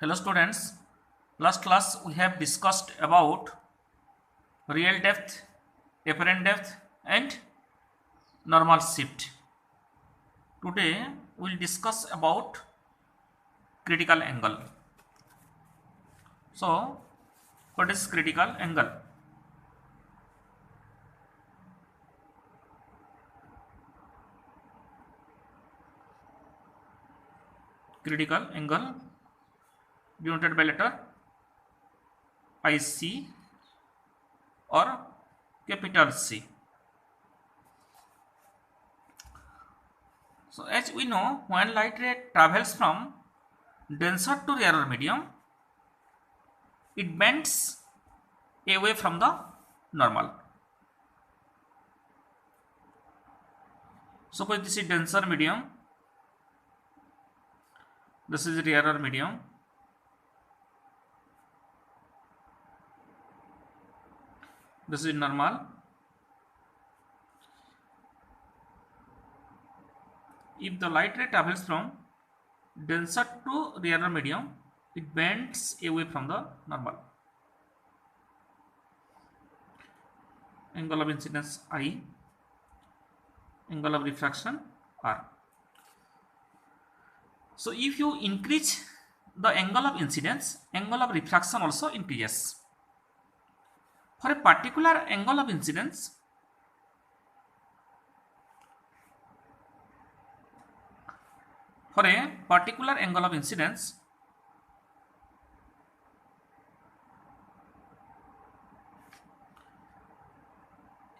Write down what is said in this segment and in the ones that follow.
Hello students, last class we have discussed about real depth, apparent depth and normal shift. Today we will discuss about critical angle. So what is critical angle? Critical angle denoted by letter IC or capital C. So as we know, when light ray travels from denser to rarer medium, it bends away from the normal. Suppose this is denser medium, this is rarer medium, this is normal. If the light ray travels from denser to rarer medium, it bends away from the normal. Angle of incidence I, angle of refraction R. So if you increase the angle of incidence, angle of refraction also increases. For a particular angle of incidence,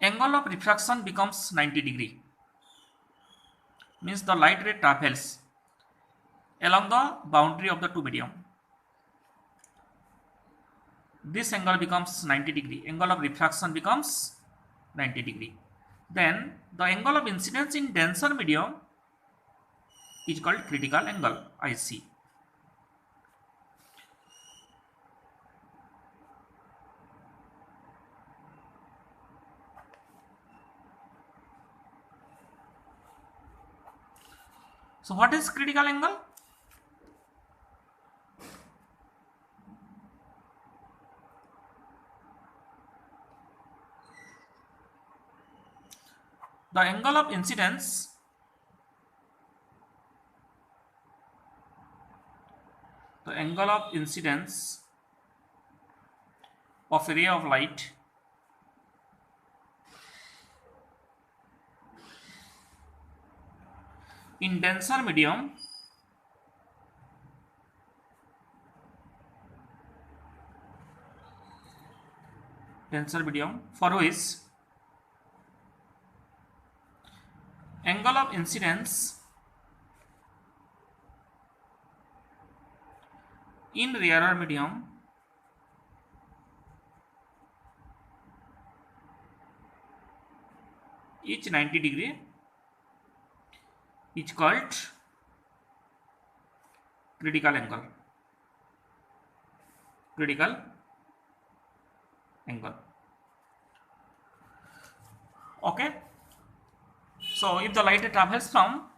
angle of refraction becomes 90 degree. Means the light ray travels along the boundary of the two medium. This angle becomes 90 degree. Angle of refraction becomes 90 degree. Then the angle of incidence in denser medium is called critical angle IC. So what is critical angle? The angle of incidence of a ray of light in denser medium for which angle of incidence in rarer medium is 90 degree is called critical angle. Okay. So if the light ray travels from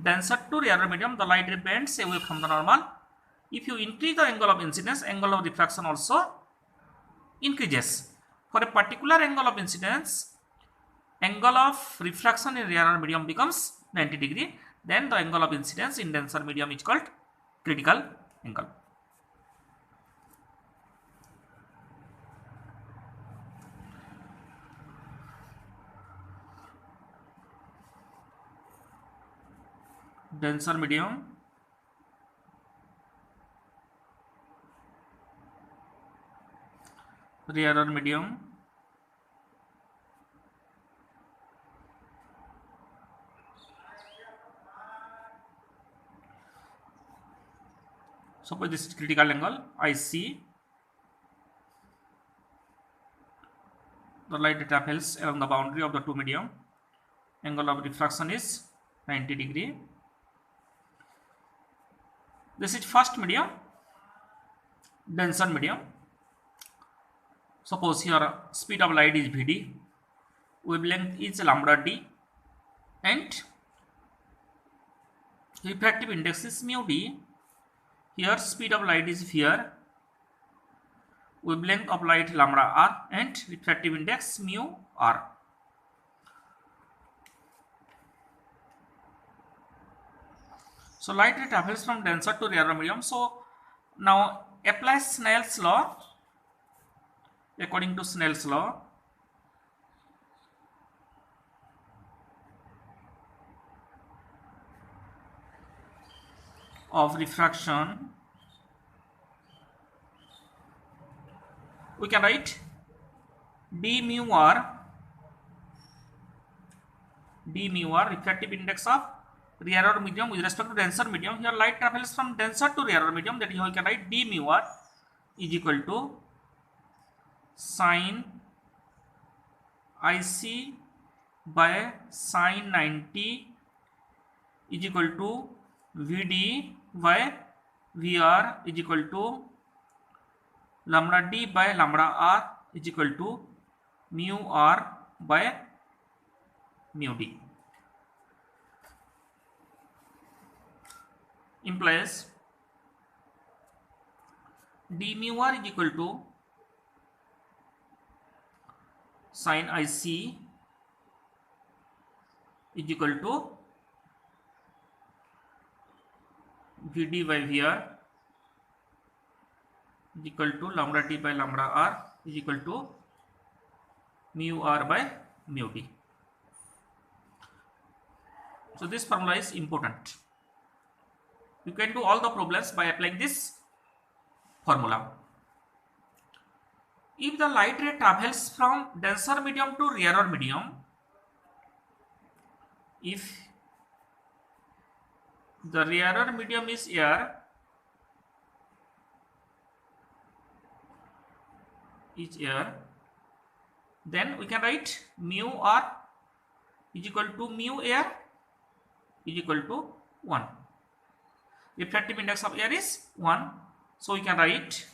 denser to rarer medium, the light ray bends away from the normal. If you increase the angle of incidence, angle of refraction also increases. For a particular angle of incidence, angle of refraction in rarer medium becomes 90 degree. Then the angle of incidence in denser medium is called critical angle. Denser medium, rarer medium, suppose this is critical angle IC. The light travels along the boundary of the two medium. Angle of refraction is 90 degree. This is first medium, denser medium. Suppose here speed of light is Vd, wavelength is lambda d, and refractive index is mu d. Here speed of light is here, wavelength of light lambda r, and refractive index mu r. So light ray travels from denser to rarer medium. So now apply Snell's law. According to Snell's law, of refraction, we can write d mu r, refractive index of rarer medium with respect to denser medium. Here light travels from denser to rarer medium, that is how we can write d mu r is equal to sin IC by sin 90 is equal to Vd by Vr is equal to lambda d by lambda r is equal to mu r by mu d. Implies d mu r is equal to sin IC is equal to Vd by Vr is equal to lambda t by lambda r is equal to mu r by mu d. So this formula is important. You can do all the problems by applying this formula. If the light ray travels from denser medium to rarer medium, if the rarer medium is air, then we can write mu r is equal to mu air is equal to 1. Refractive index of air is 1, so we can write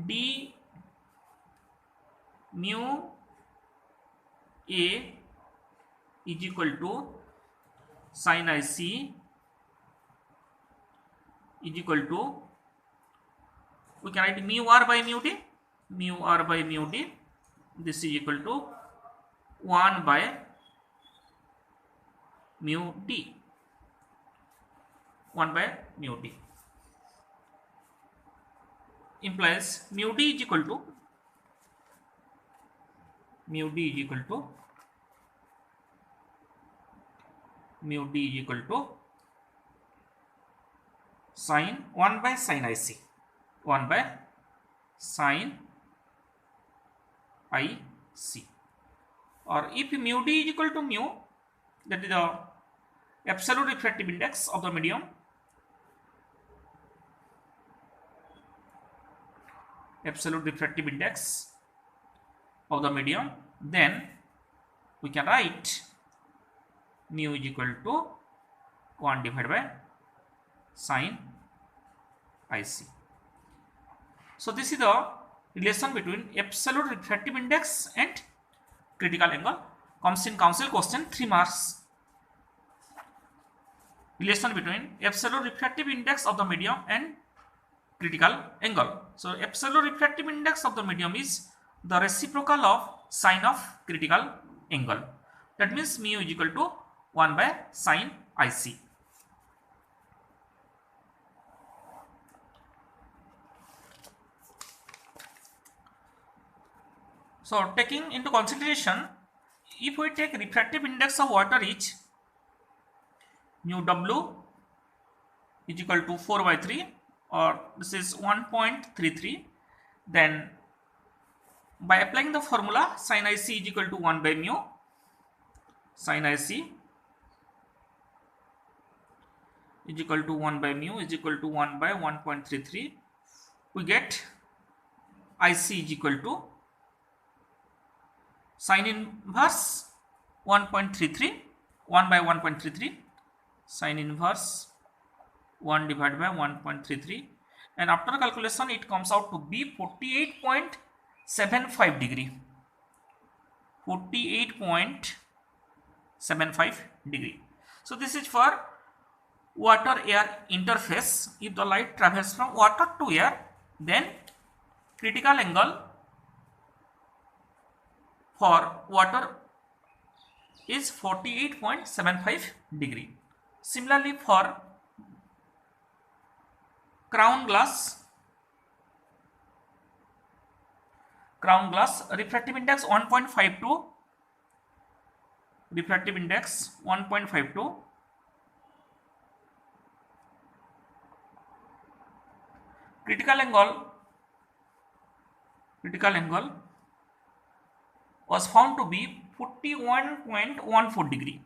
d mu a is equal to sin IC is equal to, we can write mu r by mu d, this is equal to 1 by mu d, implies mu d is equal to sin 1 by sin IC, or if mu d is equal to mu, that is the absolute refractive index of the medium, then we can write mu is equal to 1 divided by sin IC. So this is the relation between absolute refractive index and critical angle. Comes in council question 3 marks. Relation between absolute refractive index of the medium and critical angle. So absolute refractive index of the medium is the reciprocal of sine of critical angle. That means mu is equal to 1 by sin IC. So taking into consideration, if we take refractive index of water is mu W is equal to 4 by 3, or this is 1.33, then by applying the formula sin IC is equal to 1 by mu, sin IC is equal to 1 by mu is equal to 1 by 1.33, we get IC is equal to sin inverse 1.33, 1 by 1.33, sin inverse 1 divided by 1.33, and after calculation it comes out to be 48.75 degree. 48.75 degree. So this is for water air interface. If the light travels from water to air, then critical angle for water is 48.75 degree. Similarly, for crown glass refractive index 1.52, refractive index 1.52, critical angle was found to be 41.14 degree.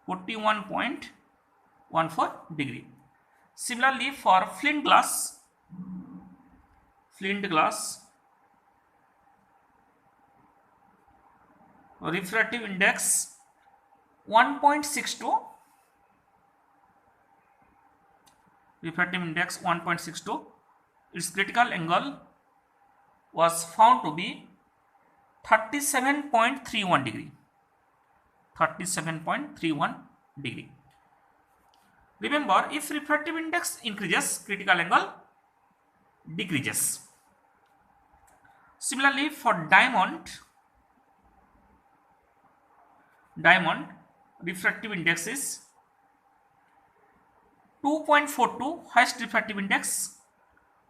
41.14 degree. Similarly, for flint glass refractive index 1.62, refractive index 1.62, its critical angle was found to be 37.31 degree. 37.31 degree. Remember, if refractive index increases, critical angle decreases. Similarly, for diamond refractive index is 2.42, highest refractive index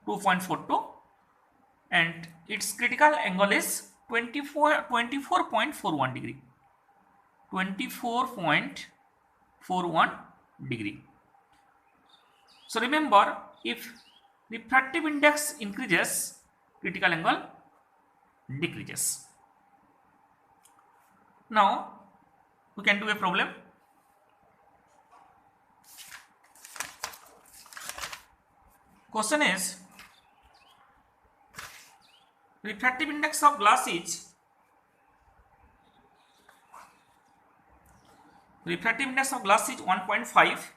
2.42, and its critical angle is 24.41 degree. 24.41 degree. So remember, if refractive index increases, critical angle decreases. Now we can do a problem. Question is, refractive index of glass is 1.5.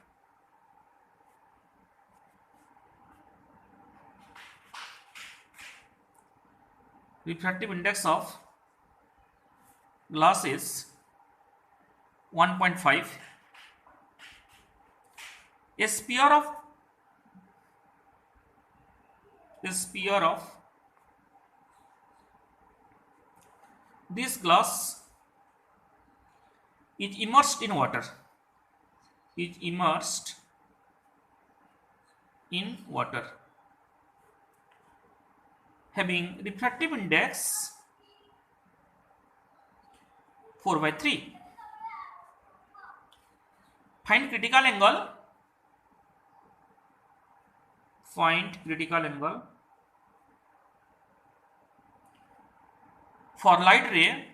Refractive index of glass is 1.5. A sphere of this glass is immersed in water. Having refractive index 4/3. Find critical angle. For light ray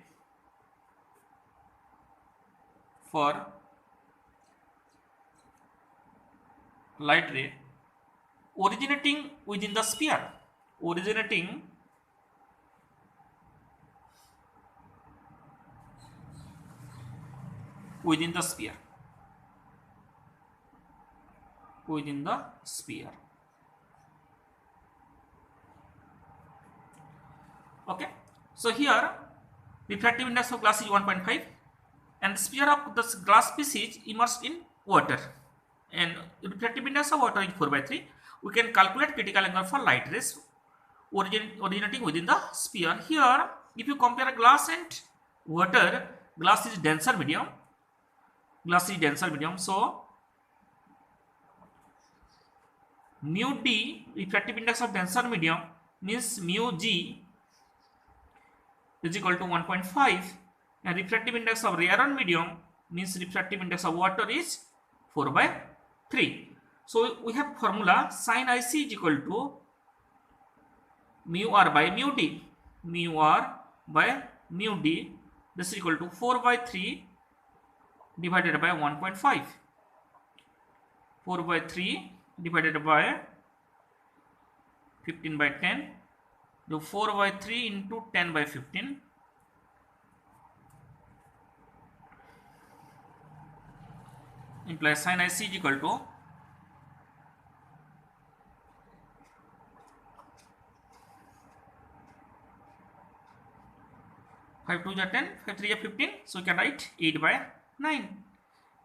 originating within the sphere. Within the sphere. Okay. So here refractive index of glass is 1.5 and the sphere of the glass piece is immersed in water, and refractive index of water is 4/3. We can calculate critical angle for light rays originating within the sphere. Here, if you compare glass and water, glass is denser medium. So mu d, refractive index of denser medium, means mu g is equal to 1.5, and refractive index of rarer medium means refractive index of water is 4/3. So we have formula sin IC is equal to mu r by mu d. This is equal to 4/3 divided by 1.5. 4/3 divided by 15/10. So 4/3 into 10/15. Implies sin IC is equal to 5 2 is 10, 5 3 is 15. So we can write 8/9.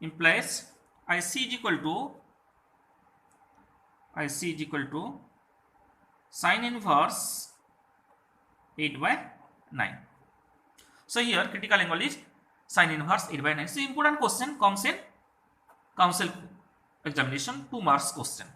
implies IC is equal to sin inverse 8/9. So here critical angle is sin inverse 8/9. So important question comes in council examination, 2 marks question.